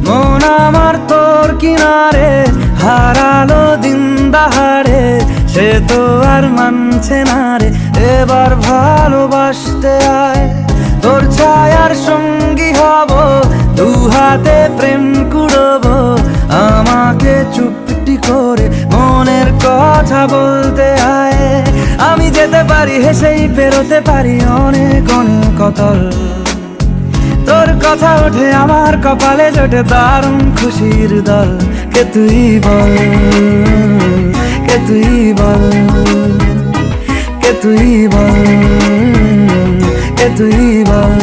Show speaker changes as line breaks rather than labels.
মন আমার তোর কিনারে হারালো দিন দাহারে, সে তো আর মানছে না রে, এবার ভালোবাসতে আয়। তোর ছায়ার সঙ্গী হব, দু হাতে প্রেম কুড়বো, আমাকে চুপটি করে মনের কথা বলতে আয়। আমি যেতে পারি হেসেই পেরোতে পারি অনেক অনেক অতল, তোর কথা ওঠে আমার কপালে জোটে দারুণ খুশির দল। কে তুই বল, কে তুই বল, কে তুই বল, কে তুই বল।